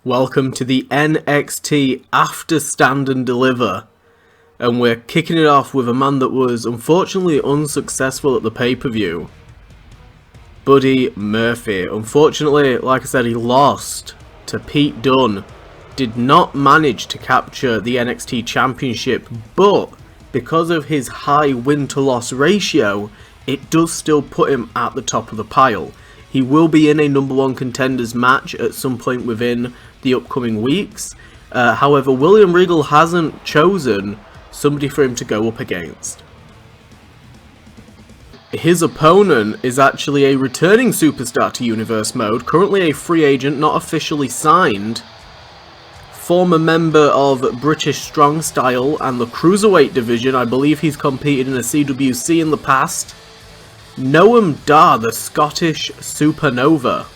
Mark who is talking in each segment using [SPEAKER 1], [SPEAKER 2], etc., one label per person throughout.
[SPEAKER 1] Welcome to the NXT After Stand and Deliver, and we're kicking it off with a man that was unfortunately unsuccessful at the pay-per-view, Buddy Murphy. Unfortunately, like I said, he lost to Pete Dunne, did not manage to capture the NXT Championship, but because of his high win-to-loss ratio, it does still put him at the top of the pile. He will be in a number one contenders match at some point within the upcoming weeks. However, William Regal hasn't chosen somebody for him to go up against. His opponent is actually a returning superstar to Universe Mode, currently a free agent, not officially signed, former member of British Strong Style and the Cruiserweight division. I believe he's competed in a CWC in the past. Noam Dar, the Scottish Supernova.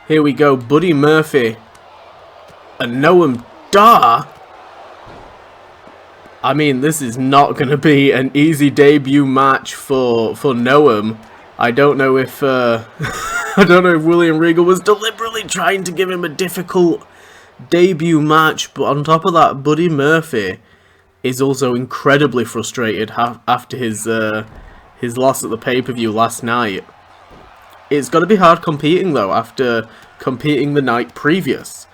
[SPEAKER 1] Here we go, Buddy Murphy and Noam Dar. I mean, this is not going to be an easy debut match for Noam. I don't know if William Regal was deliberately trying to give him a difficult debut match, but on top of that, Buddy Murphy is also incredibly frustrated after his loss at the pay-per-view last night. It's got to be hard competing though after competing the night previous.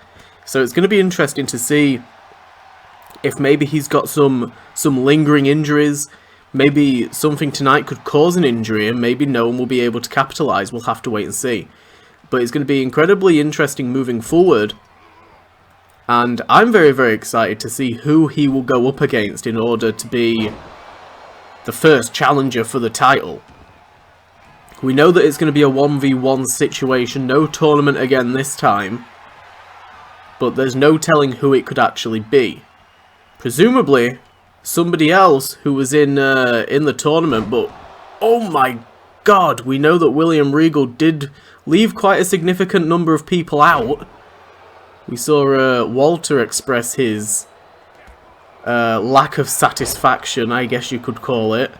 [SPEAKER 1] So it's going to be interesting to see if maybe he's got some lingering injuries. Maybe something tonight could cause an injury and maybe no one will be able to capitalise. We'll have to wait and see. But it's going to be incredibly interesting moving forward. And I'm very, very excited to see who he will go up against in order to be the first challenger for the title. We know that it's going to be a 1v1 situation, no tournament again this time, but there's no telling who it could actually be. Presumably, somebody else who was in the tournament, but oh my god, we know that William Regal did leave quite a significant number of people out. We saw Walter express his lack of satisfaction, I guess you could call it,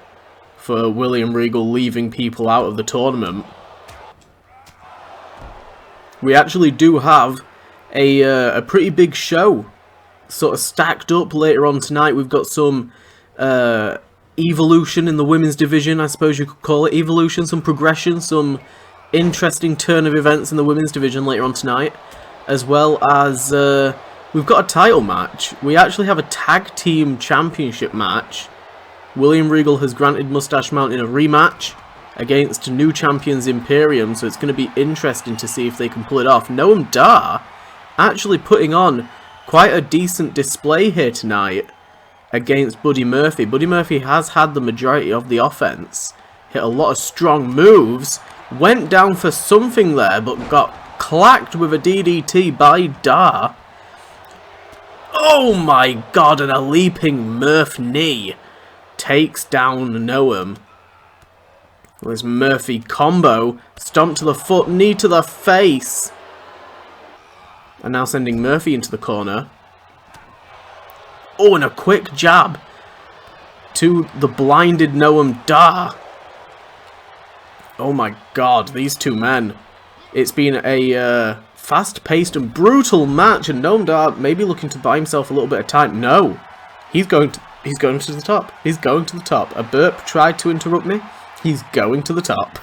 [SPEAKER 1] for William Regal leaving people out of the tournament. We actually do have a pretty big show sort of stacked up later on tonight. We've got some evolution in the women's division, I suppose you could call it. Evolution, some progression, some interesting turn of events in the women's division later on tonight. As well as we've got a title match. We actually have a tag team championship match. William Regal has granted Mustache Mountain a rematch against new champions Imperium, so it's going to be interesting to see if they can pull it off. Noam Dar actually putting on quite a decent display here tonight against Buddy Murphy. Buddy Murphy has had the majority of the offense, hit a lot of strong moves, went down for something there, but got clacked with a DDT by Dar. Oh my god, and a leaping Murph knee takes down Noam. There's Murphy combo, stomp to the foot, knee to the face. And now sending Murphy into the corner. Oh, and a quick jab to the blinded Noam Dar. Oh my god, these two men. It's been a fast-paced and brutal match, and Noam Dar maybe looking to buy himself a little bit of time. No, he's going to the top. He's going to the top. A burp tried to interrupt me. He's going to the top.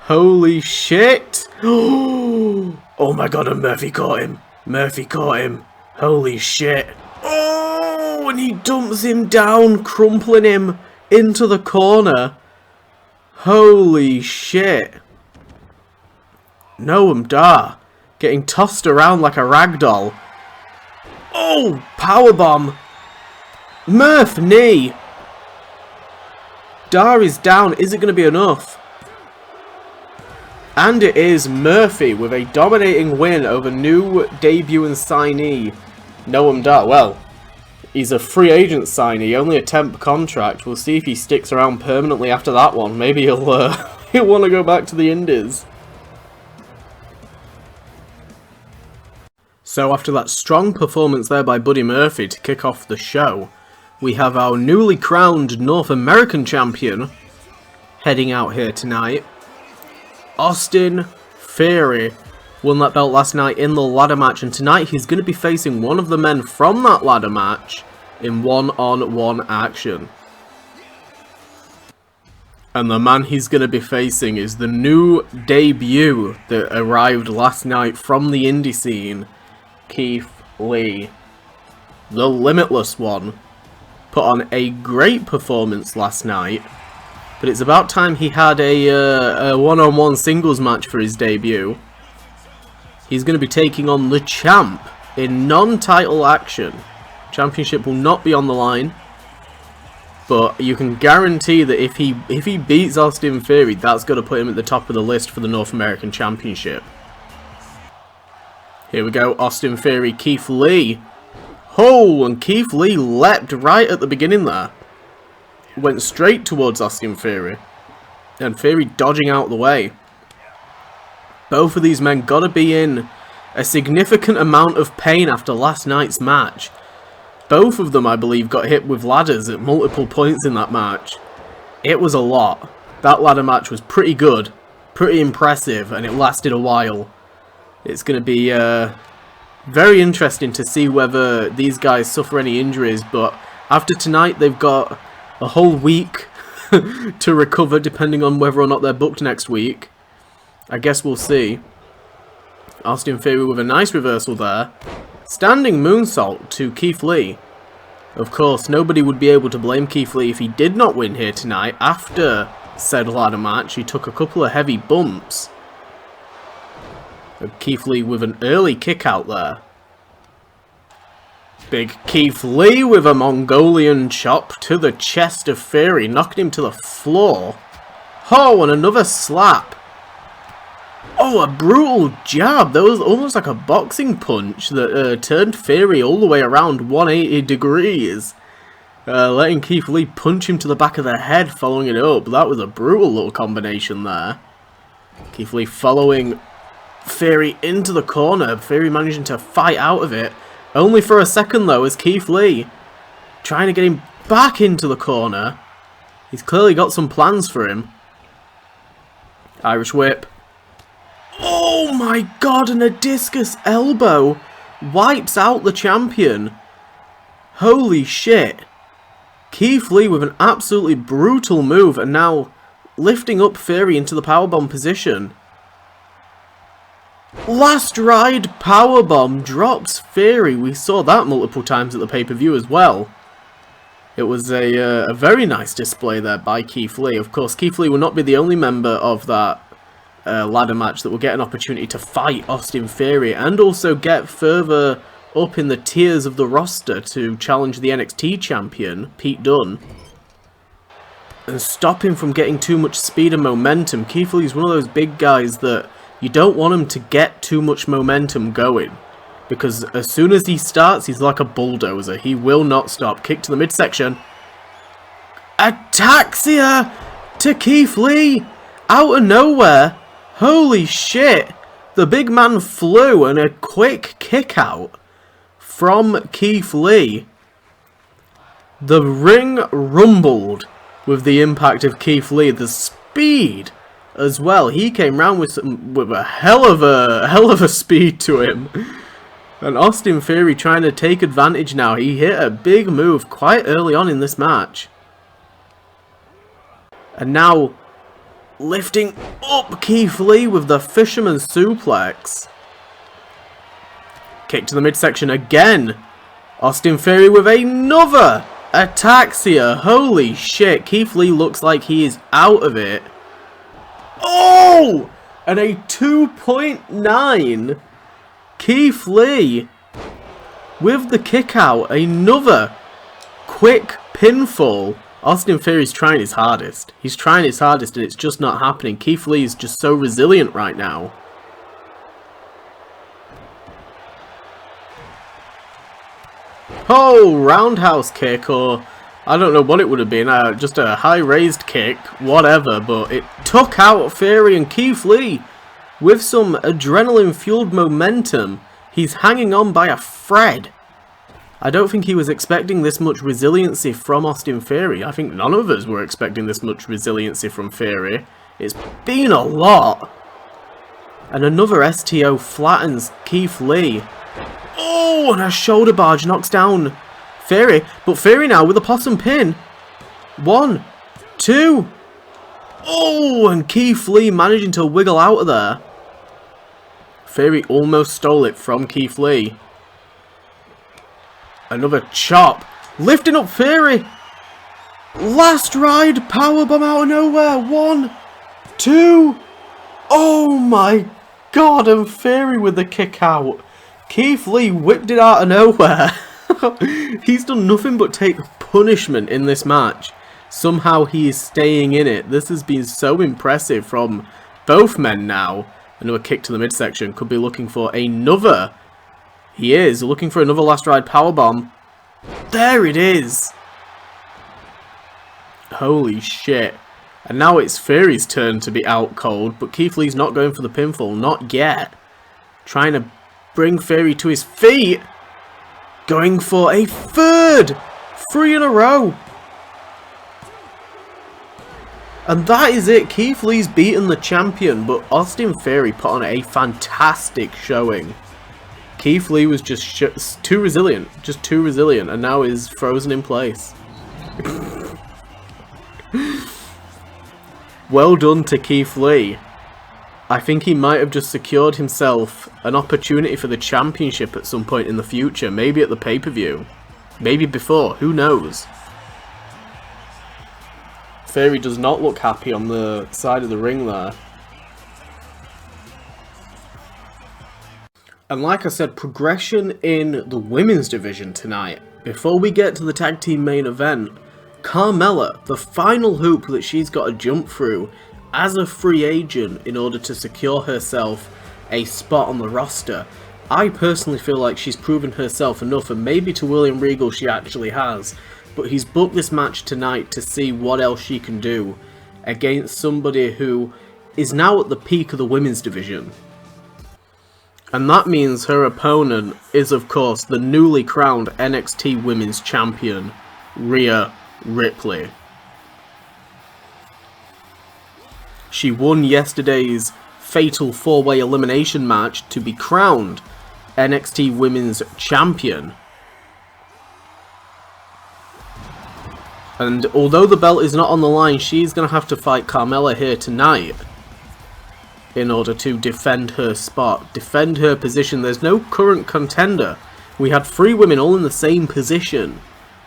[SPEAKER 1] Holy shit! Oh my god, and Murphy caught him. Murphy caught him. Holy shit! Oh, and he dumps him down, crumpling him into the corner. Holy shit! Noam Dar getting tossed around like a ragdoll. Oh, powerbomb. Murph knee. Dar is down. Is it going to be enough? And it is. Murphy with a dominating win over new debut and signee Noam Dar. Well, he's a free agent signee, only a temp contract. We'll see if he sticks around permanently after that one. Maybe he'll want to go back to the Indies. So after that strong performance there by Buddy Murphy to kick off the show, we have our newly crowned North American champion heading out here tonight. Austin Theory won that belt last night in the ladder match, and tonight he's going to be facing one of the men from that ladder match in one-on-one action. And the man he's going to be facing is the new debut that arrived last night from the indie scene, Keith Lee. The Limitless One put on a great performance last night, but it's about time he had a one-on-one singles match for his debut. He's going to be taking on the champ in non-title action. Championship will not be on the line, but you can guarantee that if he beats Austin Theory, that's going to put him at the top of the list for the North American Championship. Here we go, Austin Theory, Keith Lee. Oh, and Keith Lee leapt right at the beginning there. Went straight towards Austin Theory. And Theory dodging out the way. Both of these men got to be in a significant amount of pain after last night's match. Both of them, I believe, got hit with ladders at multiple points in that match. It was a lot. That ladder match was pretty good, pretty impressive, and it lasted a while. It's going to be very interesting to see whether these guys suffer any injuries, but after tonight they've got a whole week to recover, depending on whether or not they're booked next week. I guess we'll see. Austin Theory with a nice reversal there. Standing moonsault to Keith Lee. Of course, nobody would be able to blame Keith Lee if he did not win here tonight. After said ladder match, he took a couple of heavy bumps. And Keith Lee with an early kick out there. Big Keith Lee with a Mongolian chop to the chest of Theory, knocking him to the floor. Oh, and another slap. Oh, a brutal jab. That was almost like a boxing punch that turned Theory all the way around 180 degrees. Letting Keith Lee punch him to the back of the head, following it up. That was a brutal little combination there. Keith Lee following Theory into the corner. Theory managing to fight out of it. Only for a second though, as Keith Lee trying to get him back into the corner. He's clearly got some plans for him. Irish whip. Oh my god, and a discus elbow wipes out the champion. Holy shit. Keith Lee with an absolutely brutal move, and now lifting up Theory into the powerbomb position. Last ride powerbomb drops Theory. We saw that multiple times at the pay-per-view as well. It was a very nice display there by Keith Lee. Of course, Keith Lee will not be the only member of that ladder match that will get an opportunity to fight Austin Theory and also get further up in the tiers of the roster to challenge the NXT champion, Pete Dunne, and stop him from getting too much speed and momentum. Keith Lee is one of those big guys that you don't want him to get too much momentum going, because as soon as he starts, he's like a bulldozer. He will not stop. Kick to the midsection. Ataxia to Keith Lee out of nowhere. Holy shit! The big man flew, and a quick kick out from Keith Lee. The ring rumbled with the impact of Keith Lee. The speed as well. He came round with a hell of a speed to him. And Austin Theory trying to take advantage now. He hit a big move quite early on in this match. And now lifting up Keith Lee with the fisherman suplex. Kick to the midsection again. Austin Theory with another ataxia. Holy shit. Keith Lee looks like he is out of it. Oh! And a 2.9. Keith Lee with the kick out. Another quick pinfall. Austin Theory's trying his hardest. He's trying his hardest and it's just not happening. Keith Lee is just so resilient right now. Oh, roundhouse kick, or I don't know what it would have been. Just a high raised kick, whatever. But it took out Theory, and Keith Lee with some adrenaline fueled momentum. He's hanging on by a thread. I don't think he was expecting this much resiliency from Austin Theory. I think none of us were expecting this much resiliency from Theory. It's been a lot. And another STO flattens Keith Lee. Oh, and a shoulder barge knocks down Theory. But Theory now with a possum pin. 1, 2. Oh, and Keith Lee managing to wiggle out of there. Theory almost stole it from Keith Lee. Another chop. Lifting up Theory. Last ride powerbomb out of nowhere. 1, 2. Oh my god, and Theory with the kick out. Keith Lee whipped it out of nowhere. He's done nothing but take punishment in this match. Somehow he is staying in it. This has been so impressive from both men now. Another kick to the midsection. Could be looking for another. He is looking for another last ride powerbomb. There it is. Holy shit. And now it's Theory's turn to be out cold. But Keith Lee's not going for the pinfall. Not yet. Trying to bring Theory to his feet. Going for a third. 3 in a row. And that is it. Keith Lee's beaten the champion, but Austin Theory put on a fantastic showing. Keith Lee was just too resilient. Just too resilient, and now is frozen in place. Well done to Keith Lee. I think he might have just secured himself an opportunity for the championship at some point in the future. Maybe at the pay-per-view. Maybe before. Who knows? Theory does not look happy on the side of the ring there. And like I said, progression in the women's division tonight. Before we get to the tag team main event, Carmella, the final hoop that she's got to jump through as a free agent in order to secure herself a spot on the roster. I personally feel like she's proven herself enough, and maybe to William Regal she actually has. But he's booked this match tonight to see what else she can do against somebody who is now at the peak of the women's division. And that means her opponent is, of course, the newly crowned NXT Women's Champion, Rhea Ripley. She won yesterday's fatal 4-way elimination match to be crowned NXT Women's Champion. And although the belt is not on the line, she's going to have to fight Carmella here tonight in order to defend her spot, defend her position. There's no current contender. We had 3 women all in the same position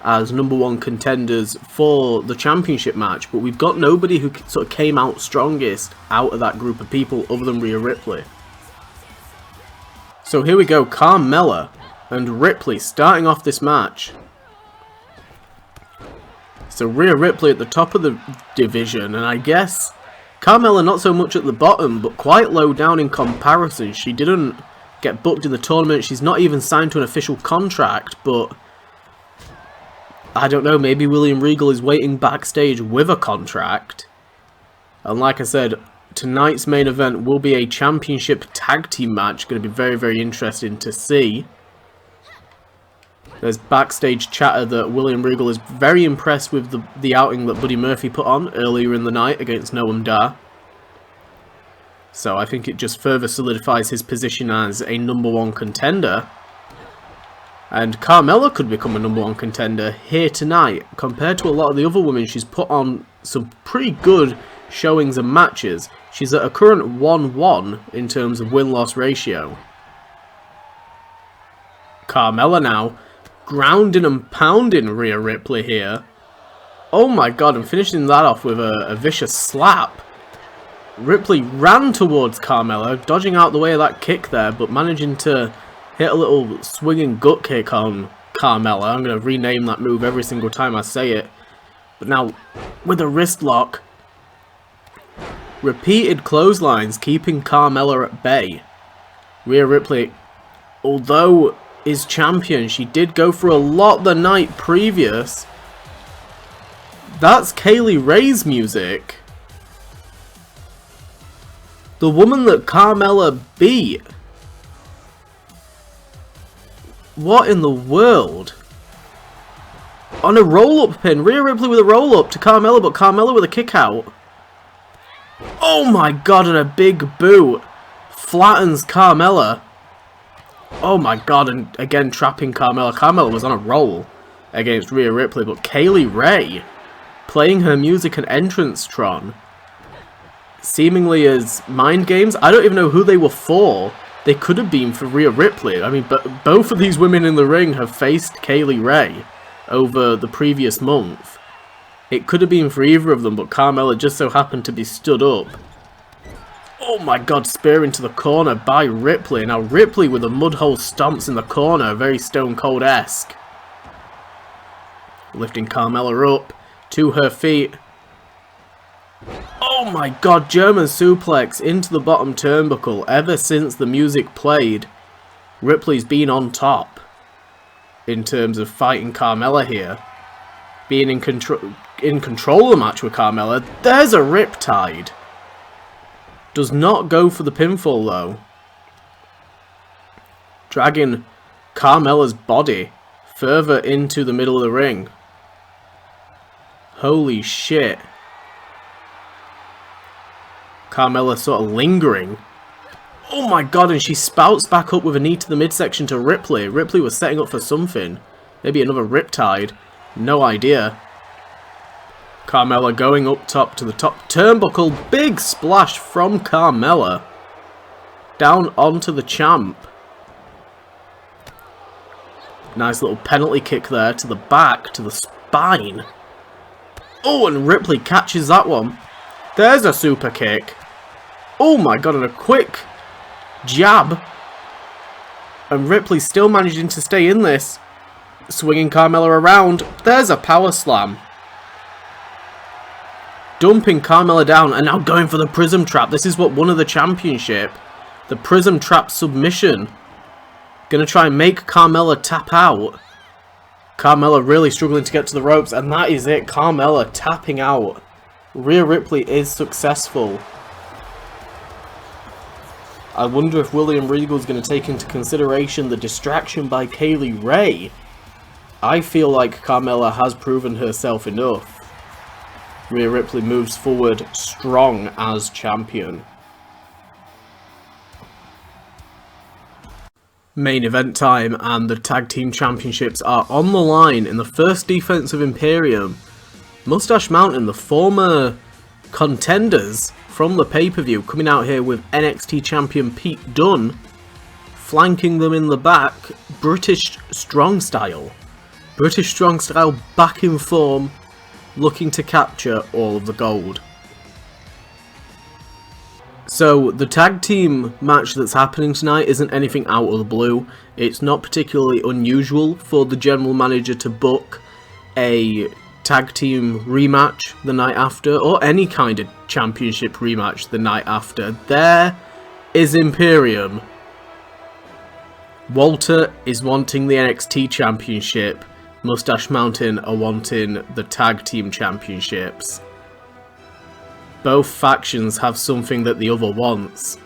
[SPEAKER 1] as #1 contenders for the championship match, but we've got nobody who sort of came out strongest out of that group of people other than Rhea Ripley. So here we go, Carmella and Ripley starting off this match. So Rhea Ripley at the top of the division, and I guess Carmella not so much at the bottom, but quite low down in comparison. She didn't get booked in the tournament, she's not even signed to an official contract, but I don't know, maybe William Regal is waiting backstage with a contract. And like I said, tonight's main event will be a championship tag team match. Going to be very, very interesting to see. There's backstage chatter that William Regal is very impressed with the outing that Buddy Murphy put on earlier in the night against Noam Dar. So I think it just further solidifies his position as a #1 contender. And Carmella could become a #1 contender here tonight. Compared to a lot of the other women, she's put on some pretty good showings and matches. She's at a current 1-1 in terms of win-loss ratio. Carmella now grounding and pounding Rhea Ripley here. Oh my god, and finishing that off with a vicious slap. Ripley ran towards Carmella, dodging out the way of that kick there, but managing to hit a little swinging gut kick on Carmella. I'm going to rename that move every single time I say it. But now, with a wrist lock, repeated clotheslines keeping Carmella at bay. Rhea Ripley, although is champion, she did go for a lot the night previous. That's Kaylee Ray's music. The woman that Carmella beat. What in the world? On a roll-up pin. Rhea Ripley with a roll-up to Carmella, but Carmella with a kick out. Oh my god, and a big boot. flattens Carmella. Oh my god, and again trapping Carmella. Carmella was on a roll against Rhea Ripley, but Kaylee Ray playing her music and entrance tron seemingly as mind games. I don't even know who they were for. They could have been for Rhea Ripley. I mean, but both of these women in the ring have faced Kaylee Ray over the previous month. It could have been for either of them, but Carmella just so happened to be stood up. Oh my god, spear into the corner by Ripley. Now Ripley with a mudhole stomps in the corner, very Stone Cold-esque. Lifting Carmella up to her feet. Oh my god, German suplex into the bottom turnbuckle. Ever since the music played, Ripley's been on top in terms of fighting Carmella here. Being in control of the match with Carmella. There's a Riptide. Does not go for the pinfall though. Dragging Carmella's body further into the middle of the ring. Holy shit. Carmella sort of lingering. Oh my god, and she spouts back up with a knee to the midsection to Ripley. Ripley was setting up for something. Maybe another Riptide. No idea. Carmella going up top to the top turnbuckle. Big splash from Carmella. Down onto the champ. Nice little penalty kick there to the back, to the spine. Oh, and Ripley catches that one. There's a super kick. Oh my god, and a quick jab. And Ripley still managing to stay in this. Swinging Carmella around. There's a power slam. Dumping Carmella down and now going for the Prism Trap. This is what won her the championship. The Prism Trap submission. Gonna try and make Carmella tap out. Carmella really struggling to get to the ropes, and that is it. Carmella tapping out. Rhea Ripley is successful. I wonder if William Regal's going to take into consideration the distraction by Kaylee Ray. I feel like Carmella has proven herself enough. Rhea Ripley moves forward strong as champion. Main event time, and the tag team championships are on the line in the first defense of Imperium. Mustache Mountain, the former contenders from the pay-per-view, coming out here with NXT champion Pete Dunne flanking them in the back. British Strong Style. British Strong Style back in form, looking to capture all of the gold. So, the tag team match that's happening tonight isn't anything out of the blue. It's not particularly unusual for the general manager to book a tag team rematch the night after, or any kind of championship rematch the night after. There is Imperium. Walter is wanting the NXT championship. Mustache Mountain are wanting the tag team championships. Both factions have something that the other wants.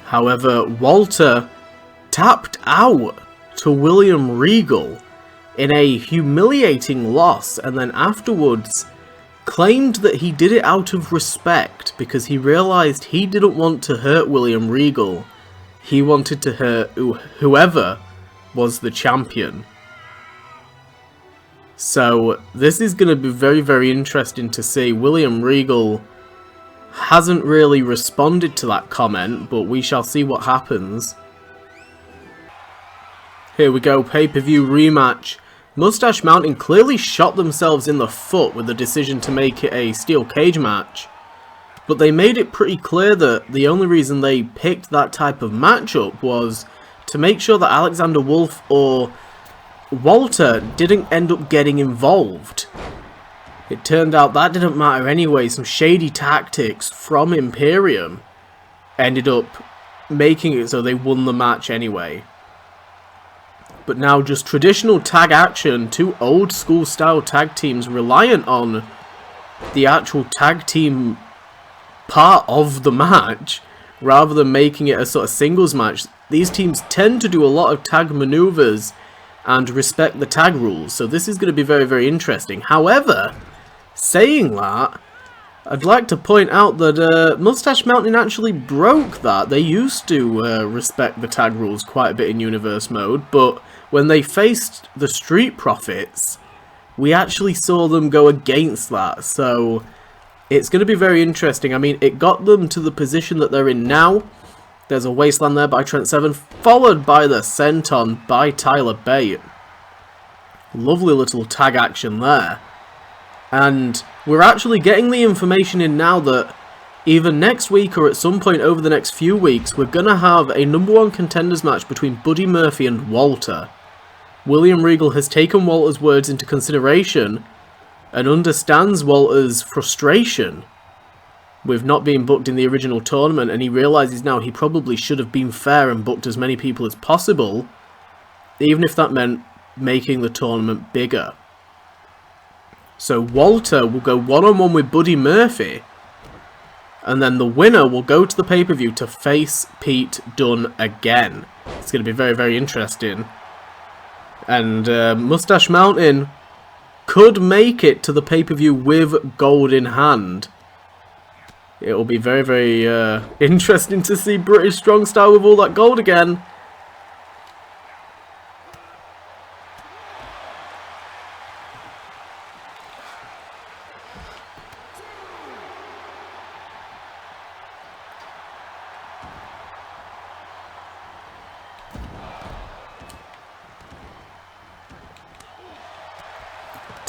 [SPEAKER 1] However, Walter tapped out to William Regal in a humiliating loss, and then afterwards claimed that he did it out of respect because he realised he didn't want to hurt William Regal. He wanted to hurt whoever was the champion. So this is going to be very, very interesting to see. William Regal hasn't really responded to that comment, but we shall see what happens. Here we go, pay-per-view rematch. Mustache Mountain clearly shot themselves in the foot with the decision to make it a steel cage match. But they made it pretty clear that the only reason they picked that type of matchup was to make sure that Alexander Wolf or Walter didn't end up getting involved. It turned out that didn't matter anyway. Some shady tactics from Imperium ended up making it so they won the match anyway. But now just traditional tag action, two old school style tag teams reliant on the actual tag team part of the match rather than making it a sort of singles match. These teams tend to do a lot of tag maneuvers and respect the tag rules, so this is going to be very, very interesting. However, saying that, I'd like to point out that Mustache Mountain actually broke that. They used to respect the tag rules quite a bit in Universe Mode, but when they faced the Street Profits, we actually saw them go against that. So it's going to be very interesting. I mean, it got them to the position that they're in now. There's a Wasteland there by Trent Seven, followed by the Senton by Tyler Bate. Lovely little tag action there. And we're actually getting the information in now that either next week or at some point over the next few weeks, we're going to have a #1 contenders match between Buddy Murphy and Walter. William Regal has taken Walter's words into consideration and understands Walter's frustration with not being booked in the original tournament, and he realises now he probably should have been fair and booked as many people as possible, even if that meant making the tournament bigger. So Walter will go one-on-one with Buddy Murphy, and then the winner will go to the pay-per-view to face Pete Dunne again. It's going to be very, very interesting. And Mustache Mountain could make it to the pay-per-view with gold in hand. It will be very, very interesting to see British Strong Style with all that gold again.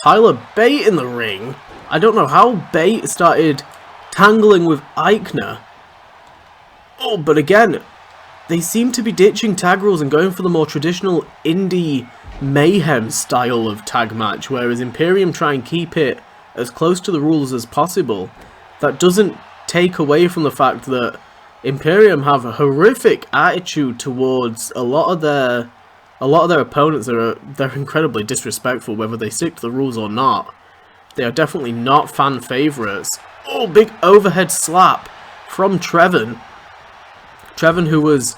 [SPEAKER 1] Tyler Bate in the ring. I don't know how Bate started tangling with Eichner. Oh, but again, they seem to be ditching tag rules and going for the more traditional indie mayhem style of tag match, whereas Imperium try and keep it as close to the rules as possible. That doesn't take away from the fact that Imperium have a horrific attitude towards a lot of their opponents. They're incredibly disrespectful, whether they stick to the rules or not. They are definitely not fan favourites. Oh, big overhead slap from Trevin. Trevin, who was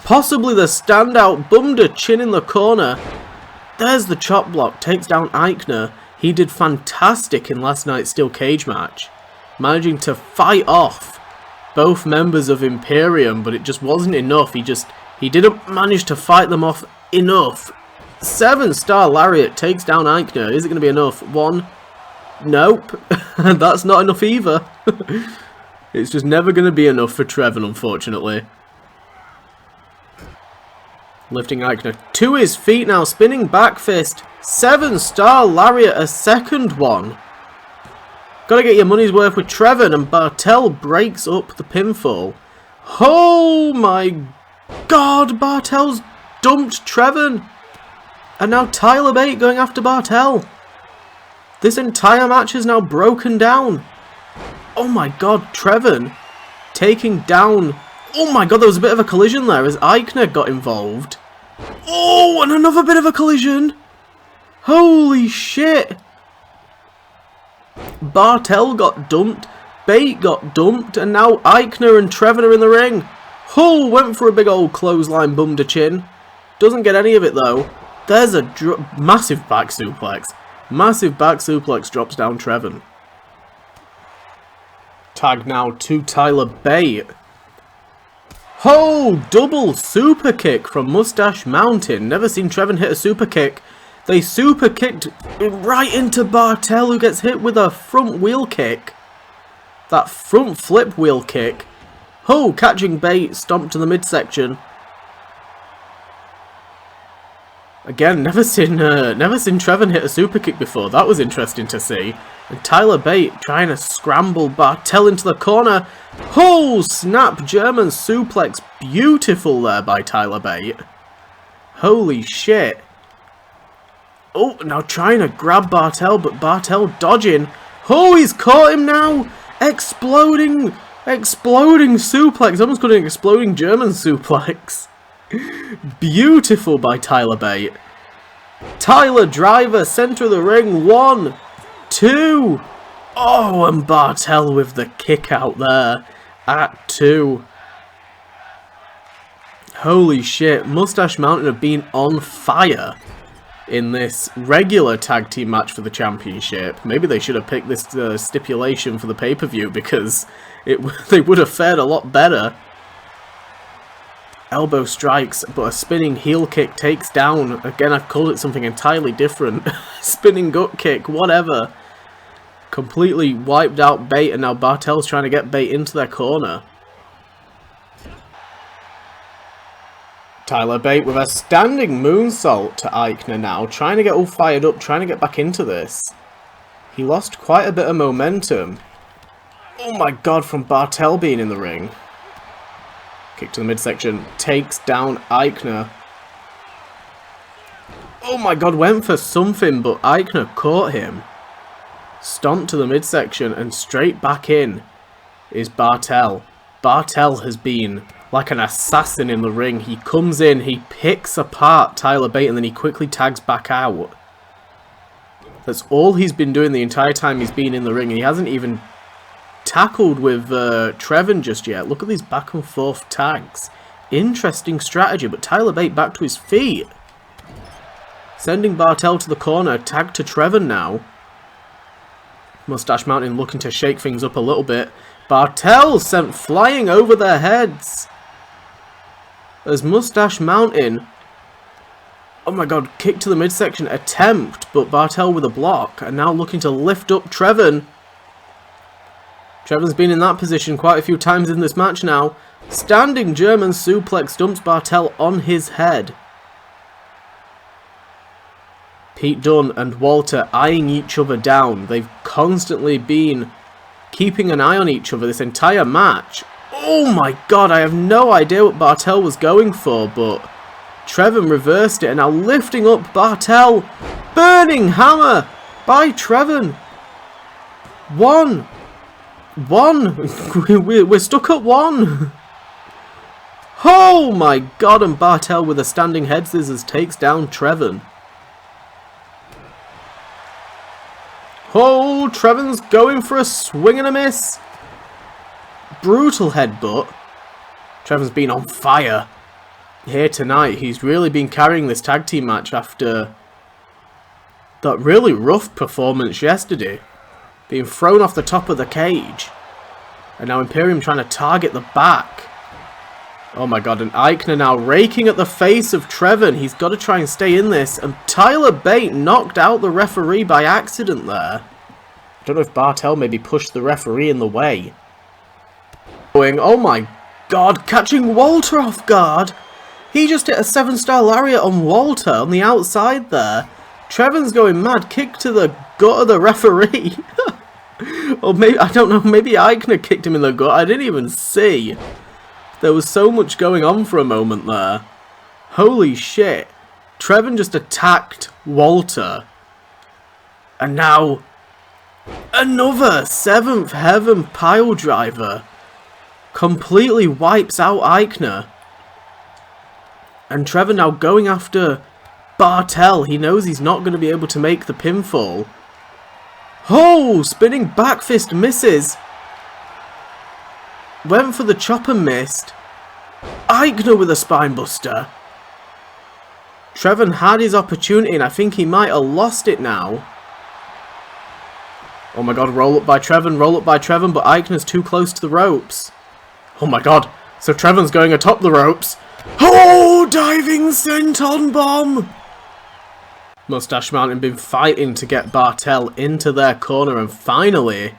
[SPEAKER 1] possibly the standout, bummed a chin in the corner. There's the chop block, takes down Eichner. He did fantastic in last night's steel cage match, managing to fight off both members of Imperium, but it just wasn't enough. He didn't manage to fight them off enough. 7-star lariat takes down Eichner. Is it going to be enough? One? Nope. That's not enough either. It's just never going to be enough for Trevin, unfortunately. Lifting Eichner to his feet now, spinning back fist. 7-star lariat, a second one. Gotta get your money's worth with Trevin, and Bartel breaks up the pinfall. Oh my god, Bartel's dumped Trevin. And now Tyler Bate going after Bartel. This entire match is now broken down. Oh my god, Trevin taking down... Oh my god, there was a bit of a collision there as Eichner got involved. Oh, and another bit of a collision. Holy shit. Bartel got dumped, Bate got dumped, and now Eichner and Trevin are in the ring. Hull went for a big old clothesline, bummed a chin. Doesn't get any of it though. There's a massive back suplex. Massive back suplex drops down Trevin. Tag now to Tyler Bate. Oh, double super kick from Mustache Mountain. Never seen Trevin hit a super kick. They super kicked right into Bartel, who gets hit with a front wheel kick. That front flip wheel kick. Oh, catching Bate, stomped to the midsection. Again, never seen Trevin hit a super kick before. That was interesting to see. And Tyler Bate trying to scramble Bartel into the corner. Oh, snap German suplex. Beautiful there by Tyler Bate. Holy shit. Oh, now trying to grab Bartel, but Bartel dodging. Oh, he's caught him now. Exploding suplex. Almost got an exploding German suplex. Beautiful by Tyler Bate. Tyler Driver, center of the ring. 1, 2. Oh, and Bartel with the kick out there at 2. Holy shit. Mustache Mountain have been on fire. in this regular tag team match for the championship. Maybe they should have picked this stipulation for the pay-per-view, because they would have fared a lot better. Elbow strikes, but a spinning heel kick takes down. Again, I've called it something entirely different. Spinning gut kick, whatever. Completely wiped out Bate, and now Bartel's trying to get Bate into their corner. Tyler Bate with a standing moonsault to Eichner now, trying to get all fired up, trying to get back into this. He lost quite a bit of momentum. Oh my god, from Bartel being in the ring. Kick to the midsection, takes down Eichner. Oh my god, went for something, but Eichner caught him. Stomp to the midsection, and straight back in is Bartel. Bartel has been like an assassin in the ring. He comes in, he picks apart Tyler Bate, and then he quickly tags back out. That's all he's been doing the entire time he's been in the ring, and he hasn't even tackled with Trevin just yet. Look at these back and forth tags. Interesting strategy, but Tyler Bate back to his feet. Sending Bartel to the corner, tag to Trevin now. Mustache Mountain looking to shake things up a little bit. Bartel sent flying over their heads. As Mustache Mountain, oh my god, kick to the midsection attempt, but Bartel with a block, and now looking to lift up Trevin. Trevin's been in that position quite a few times in this match now. Standing German suplex dumps Bartel on his head. Pete Dunne and Walter eyeing each other down. They've constantly been keeping an eye on each other this entire match. Oh my god, I have no idea what Bartel was going for, but Trevin reversed it, and now lifting up Bartel. Burning hammer by Trevin. One. We're stuck at one. Oh my god, and Bartel with a standing head scissors takes down Trevin. Oh, Trevin's going for a swing and a miss. Brutal headbutt. Trevin's been on fire here tonight. He's really been carrying this tag team match after that really rough performance yesterday. Being thrown off the top of the cage. And now Imperium trying to target the back. Oh my god, and Eichner now raking at the face of Trevin. He's got to try and stay in this. And Tyler Bate knocked out the referee by accident there. I don't know if Bartel maybe pushed the referee in the way. Oh my god, catching Walter off guard. He just hit a 7-star lariat on Walter on the outside there. Trevin's going mad. Kick to the gut of the referee. Or maybe, I don't know, maybe Eichner kicked him in the gut. I didn't even see. There was so much going on for a moment there. Holy shit. Trevin just attacked Walter. And now another 7th Heaven pile driver. Completely wipes out Eichner. And Trevin now going after Bartel. He knows he's not going to be able to make the pinfall. Oh, spinning back fist misses. Went for the chop and missed. Eichner with a spinebuster. Trevin had his opportunity, and I think he might have lost it now. Oh my god, roll up by Trevin, but Eichner's too close to the ropes. Oh my god, so Trevin's going atop the ropes. Oh, diving senton bomb! Mustache Mountain been fighting to get Bartel into their corner, and finally,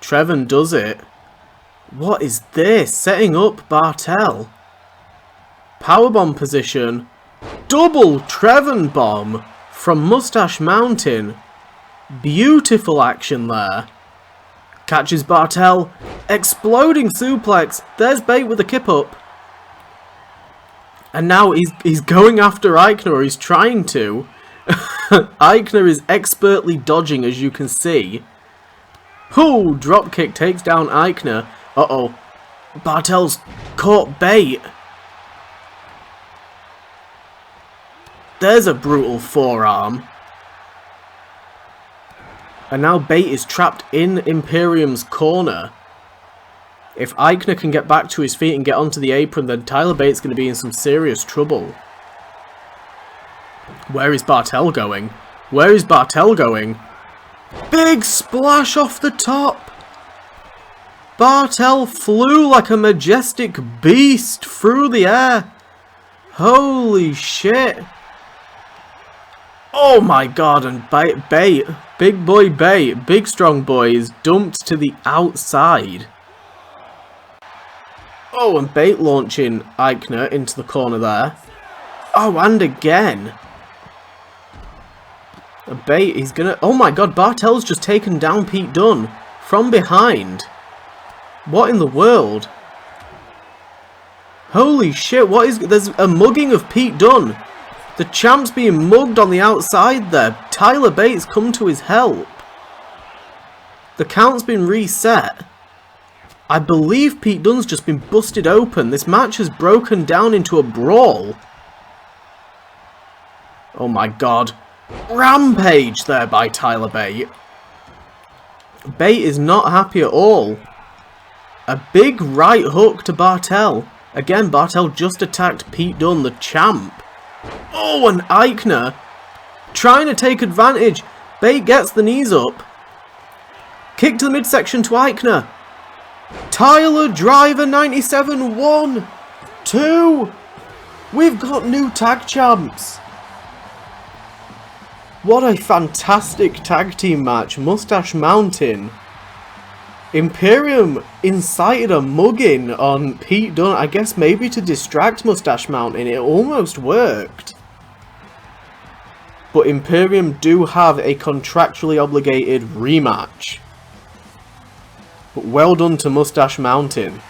[SPEAKER 1] Trevin does it. What is this? Setting up Bartel. Powerbomb position. Double Trevin bomb from Mustache Mountain. Beautiful action there. Catches Bartel. Exploding suplex. There's Bate with the kip up. And now he's going after Eichner, or he's trying to. Eichner is expertly dodging, as you can see. Oh, dropkick takes down Eichner. Uh-oh. Bartel's caught Bate. There's a brutal forearm. And now Bate is trapped in Imperium's corner. If Eichner can get back to his feet and get onto the apron, then Tyler Bate's going to be in some serious trouble. Where is Bartel going? Where is Bartel going? Big splash off the top! Bartel flew like a majestic beast through the air. Holy shit. Oh my god, and Bait, big boy Bait, big strong boy is dumped to the outside. Oh, and Bait launching Eichner into the corner there. Oh, and again. Bait, he's gonna... Oh my god, Bartel's just taken down Pete Dunne from behind. What in the world? Holy shit, what is... There's a mugging of Pete Dunne. The champ's being mugged on the outside there. Tyler Bate's come to his help. The count's been reset. I believe Pete Dunne's just been busted open. This match has broken down into a brawl. Oh my god. Rampage there by Tyler Bate. Bate is not happy at all. A big right hook to Bartel. Again, Bartel just attacked Pete Dunne, the champ. Oh, and Eichner trying to take advantage. Bate gets the knees up. Kick to the midsection to Eichner. Tyler Driver 97, 1, 2. We've got new tag champs. What a fantastic tag team match. Mustache Mountain. Imperium incited a mugging on Pete Dunne, I guess maybe to distract Mustache Mountain. It almost worked. But Imperium do have a contractually obligated rematch. But well done to Mustache Mountain.